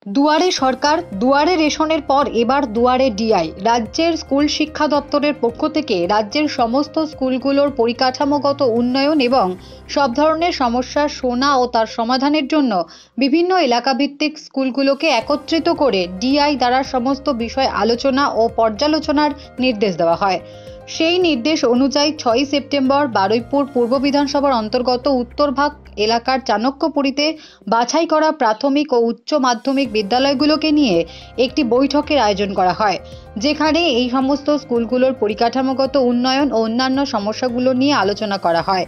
দুয়ারে সরকার, দুয়ারে রেশনের পর এবার দুয়ারে ডিআই। রাজ্যের স্কুল শিক্ষা দপ্তরের পক্ষ থেকে রাজ্যের সমস্ত স্কুলগুলোর পরিকাঠামোগত উন্নয়ন এবং সব ধরনের সমস্যার শোনা ও তার সমাধানের জন্য বিভিন্ন এলাকাভিত্তিক স্কুলগুলোকে একত্রিত করে ডিআই দ্বারা সমস্ত বিষয় আলোচনা ও পর্যালোচনার নির্দেশ দেওয়া হয়। সেই নির্দেশ অনুযায়ী 6 সেপ্টেম্বর বারুইপুর পূর্ব বিধানসভার অন্তর্গত উত্তরভাগ এলাকার চাণক্যপুরীতে বাছাই করা প্রাথমিক ও উচ্চ মাধ্যমিক বিদ্যালয়গুলোকে নিয়ে একটি বৈঠকের আয়োজন করা হয়, যেখানে এই সমস্ত স্কুলগুলোর পরিকাঠামোগত উন্নয়ন ও অন্যান্য সমস্যাগুলো নিয়ে আলোচনা করা হয়।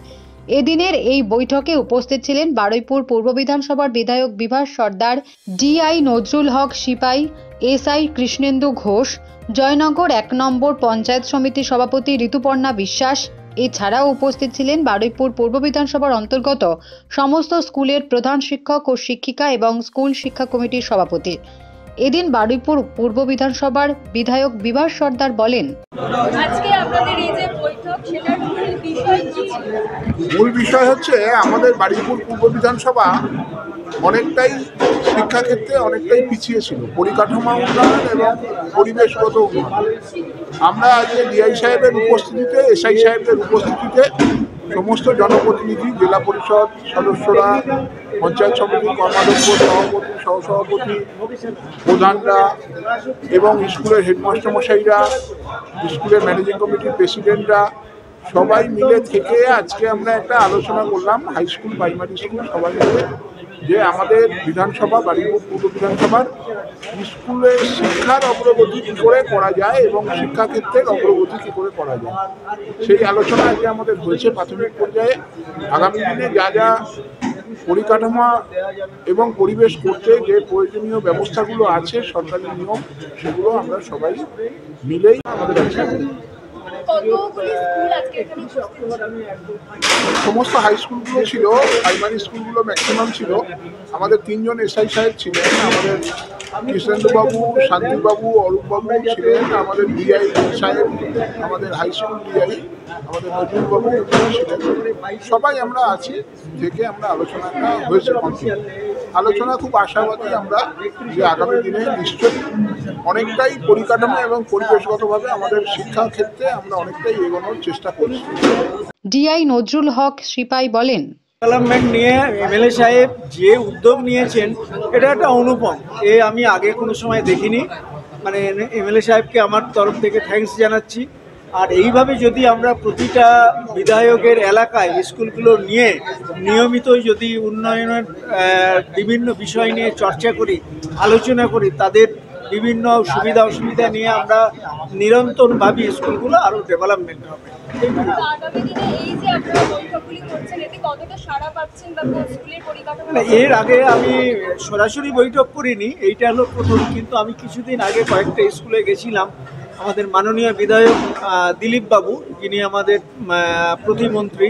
এদিনের এই বৈঠকে উপস্থিত ছিলেন বারুইপুর পূর্ব বিধানসভার বিধায়ক বিভাস সর্দার, ডিআই নজরুল হক সিপাই, এসআই কৃষ্ণেন্দু ঘোষ, জয়নগর 1 নম্বর পঞ্চায়েত সমিতির সভাপতি ঋতুপর্ণা বিশ্বাস। এছাড়াও উপস্থিত ছিলেন বারুইপুর পূর্ব বিধানসভার অন্তর্গত সমস্ত স্কুলের প্রধান শিক্ষক ও শিক্ষিকা এবং স্কুল শিক্ষা কমিটির সভাপতি। এদিন বারুইপুর পূর্ব বিধানসভার বিধায়ক বিভাস সর্দার বলেন, আজকে আপনাদের এই যে বৈঠক, সেটার মূল বিষয় হচ্ছে আমাদের বারুইপুর পূর্ব বিধানসভা অনেকটাই শিক্ষাক্ষেত্রে অনেকটাই পিছিয়ে ছিল, পরিকাঠামো উন্নয়ন এবং পরিবেশগত উন্নয়ন। আমরা আজকে ডিআই সাহেবের উপস্থিতিতে, এসআই সাহেবের উপস্থিতিতে সমস্ত জনপ্রতিনিধি, জেলা পরিষদ সদস্যরা, পঞ্চায়েত সমিতির কর্মাধ্যক্ষ, সভাপতি, সহসভাপতি, প্রধানরা এবং স্কুলের হেডমাস্টার মশাইরা, স্কুলের ম্যানেজিং কমিটির প্রেসিডেন্টরা সবাই মিলে থেকে আজকে আমরা একটা আলোচনা করলাম, হাই স্কুল, প্রাইমারি স্কুল সবাই মিলে, যে আমাদের বিধানসভা, বারুইপুর পূর্ব বিধানসভার স্কুলের শিক্ষার অগ্রগতি কী করে করা যায় এবং শিক্ষাক্ষেত্রের অগ্রগতি কী করে করা যায়, সেই আলোচনা আজকে আমাদের হয়েছে প্রাথমিক পর্যায়ে। আগামী দিনে যা যা পরিকাঠামো এবং পরিবেশ করতে যে প্রয়োজনীয় ব্যবস্থাগুলো আছে, সরকারি নিয়ম, সেগুলো আমরা সবাই মিলেই আমাদের সমস্ত হাই স্কুলগুলো ছিল, প্রাইমারি স্কুলগুলো ম্যাক্সিমাম ছিল। আমাদের 3 জন এসআই সাহেব ছিলেন, আমাদের কৃষ্ণেন্দুবাবু, শান্তিবাবু, অরূপবাবু ছিলেন, আমাদের ডিআই সাহেব, আমাদের হাই স্কুল ডিআই, আমাদের নজরুলবাবু ছিলেন। সবাই আমরা আছি থেকে আমরা আলোচনাটা হয়েছে। আলোচনা খুব আশাবাদী আমরা যে আগামী দিনে নিশ্চয়ই অনেকটাই পরিকাঠামো এবং পরিবেশগতভাবে আমাদের শিক্ষা ক্ষেত্রে আমরা অনেকটাই এগোনোর চেষ্টা করছি। ডিআই নজরুল হক সিপাই বলেন, ডেভেলপমেন্ট নিয়ে এমএলএ সাহেব যে উদ্যোগ নিয়েছেন, এটা একটা অনুপম। আমি আগে কোনো সময় দেখিনি। মানে এমএলএ সাহেবকে আমার তরফ থেকে থ্যাঙ্কস জানাচ্ছি। আর এইভাবে যদি আমরা প্রতিটা বিধায়কের এলাকায় স্কুলগুলো নিয়ে নিয়মিত যদি উন্নয়নের বিভিন্ন বিষয় নিয়ে চর্চা করি, আলোচনা করি, তাদের বিভিন্ন সুবিধা অসুবিধা নিয়ে আমরা নিরন্তরভাবে স্কুলগুলো আরও ডেভেলপমেন্ট হবে। এর আগে আমি সরাসরি বৈঠক করিনি, এইটা হলো প্রথম। কিন্তু আমি কিছুদিন আগে কয়েকটা স্কুলে গেছিলাম। আমাদের মাননীয় বিধায়ক দিলীপ বাবু, যিনি আমাদের প্রতিমন্ত্রী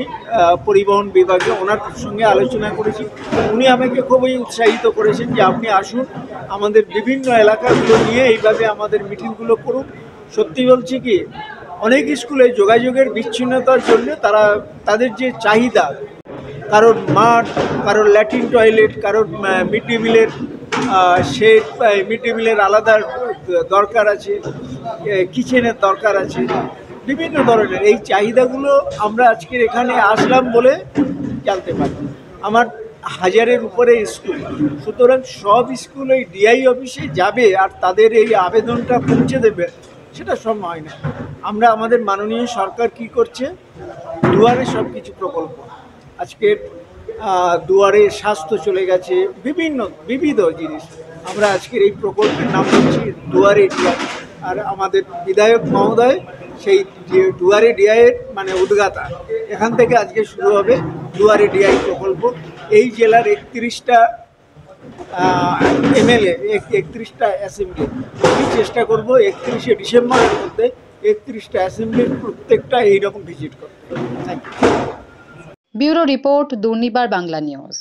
পরিবহন বিভাগে, ওনার সঙ্গে আলোচনা করেছি। উনি আমাকে খুবই উৎসাহিত করেছেন যে আপনি আসুন, আমাদের বিভিন্ন এলাকাগুলো নিয়ে এইভাবে আমাদের মিটিংগুলো করুন। সত্যি বলছি কি, অনেক স্কুলে যোগাযোগের বিচ্ছিন্নতার জন্য তাদের যে চাহিদা, কারোর মাঠ, কারোর ল্যাট্রিন টয়লেট, কারোর মিড ডে মিলের মিড ডে মিলের আলাদা দরকার আছে, কিচেনের দরকার আছে, বিভিন্ন ধরনের এই চাহিদাগুলো আমরা আজকের এখানে আসলাম বলে জানতে পারি। আমার 1000-এর উপরে স্কুল, সুতরাং সব স্কুল এই ডিআই অফিসে যাবে আর তাদের এই আবেদনটা পৌঁছে দেবে, সেটা সম্ভব হয় না। আমরা আমাদের মাননীয় সরকার কি করছে, দুয়ারে সব কিছু প্রকল্প, আজকের দুয়ারে স্বাস্থ্য চলে গেছে, বিবিধ জিনিস। আমরা আজকের এই প্রকল্পের নাম হচ্ছে দুয়ারে ডিআই। আর আমাদের বিধায়ক মহোদয় সেই দুয়ারে ডিআইয়ের মানে উদ্গাতা। এখান থেকে আজকে শুরু হবে দুয়ারে ডিআই প্রকল্প। এই জেলার 31টা এমএলএ, 31টা অ্যাসেম্বলি, আমি চেষ্টা করব 31শে ডিসেম্বরের মধ্যে 31টা অ্যাসেম্বলির প্রত্যেকটা এইরকম ভিজিট করতে। Thank you. Bureau report, Durnibar Bangla news.